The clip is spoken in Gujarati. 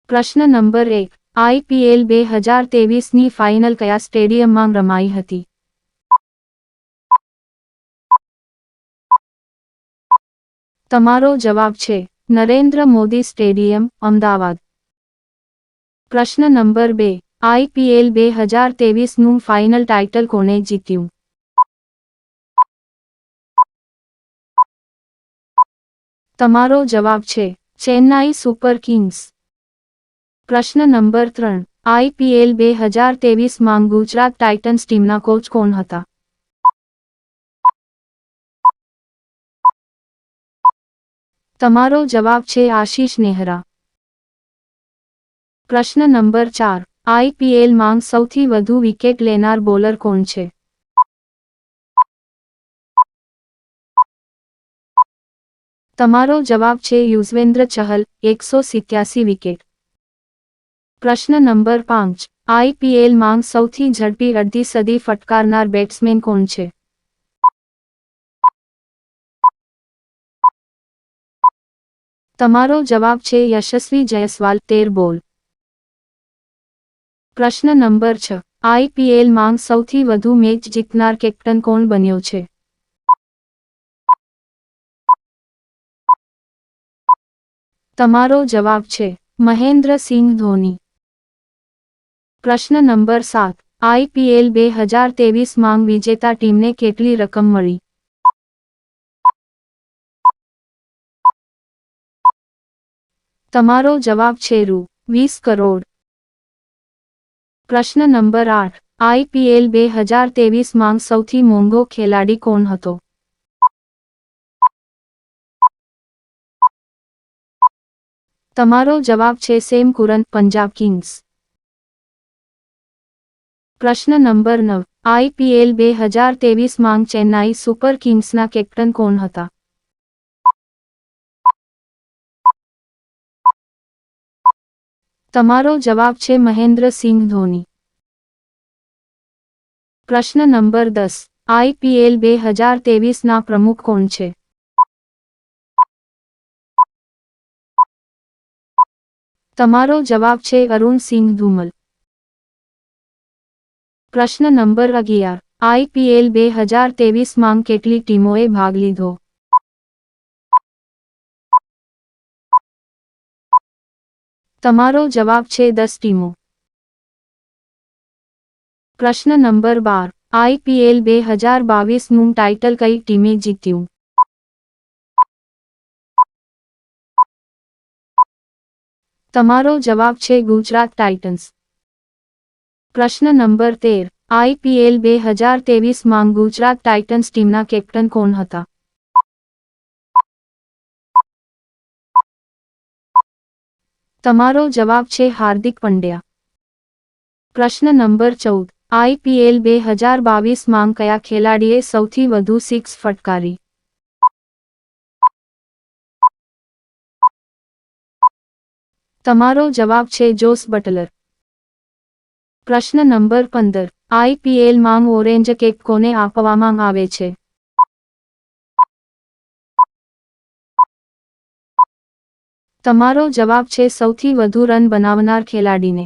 પ્રશ્ન નંબર 1. IPL 2023ની ફાઇનલ કયા સ્ટેડિયમમાં રમાઈ હતી? તમારો જવાબ છે નરેન્દ્ર મોદી સ્ટેડિયમ, અમદાવાદ. પ્રશ્ન નંબર 2. IPL 2023નું ફાઇનલ ટાઇટલ કોણે જીત્યું? તમારો જવાબ છે ચેન્નાઈ સુપર કિંગ્સ. પ્રશ્ન નંબર 3. IPL 2023માં ગુજરાત ટાઇટન્સ ટીમના કોચ કોણ હતા? તમારો જવાબ છે આશીષ નેહરા. પ્રશ્ન નંબર 4. IPLમાં સૌથી વધુ વિકેટ લેનાર બોલર કોણ છે? તમારો જવાબ છે યુઝવેન્દ્ર ચહલ, 187 વિકેટ. પ્રશ્ન નંબર 5. IPLમાં સૌથી ઝડપી અડધી સદી ફટકારનાર બેટ્સમેન કોણ છે? તમારો જવાબ છે યશસ્વી જયસ્વાલ, 13 બોલ. પ્રશ્ન નંબર 6. IPLમાં સૌથી વધુ મેચ જીતનાર કેપ્ટન કોણ બન્યો છે? તમારો જવાબ છે મહેન્દ્રસિંહ ધોની. પ્રશ્ન નંબર 7. IPL 2023માં વિજેતા ટીમને કેટલી રકમ મળી? તમારો જવાબ છે રૂ. 20 કરોડ. પ્રશ્ન નંબર 8. IPL 2023માં સૌથી મોંઘો ખેલાડી કોણ હતો? તમારો જવાબ છે સેમ કરન, પંજાબ કિંગ્સ. પ્રશ્ન નંબર 9. IPL 2023માં ચેન્નાઈ સુપર કિંગ્સના કેપ્ટન કોણ હતા? તમારો જવાબ છે મહેન્દ્રસિંહ ધોની. પ્રશ્ન નંબર 10. IPL 2023ના પ્રમુખ કોણ છે? તમારો જવાબ છે અરુણ સિંહ ધુમલ. પ્રશ્ન નંબર 11. IPL 2023માં કેટલી ટીમોએ ભાગ લીધો? તમારો જવાબ છે 10 ટીમો. પ્રશ્ન નંબર 12. IPL 2022નું ટાઇટલ કઈ ટીમે જીત્યું? તમારો જવાબ છે ગુજરાત ટાઇટન્સ. પ્રશ્ન નંબર 13. IPL 2023માં ગુજરાત ટાઇટન્સ ટીમના કેપ્ટન કોણ હતા? તમારો જવાબ છે હાર્દિક પંડ્યા. પ્રશ્ન નંબર 14. IPL 2022માં કયા ખેલાડીએ સૌથી વધુ સિક્સ ફટકારી? તમારો જવાબ છે જોસ બટલર. પ્રશ્ન નંબર 15. IPLમાં ઓરેન્જ કેપ કોને આપવામાં આવે છે? તમારો જવાબ છે સૌથી વધુ રન બનાવનાર ખેલાડીને.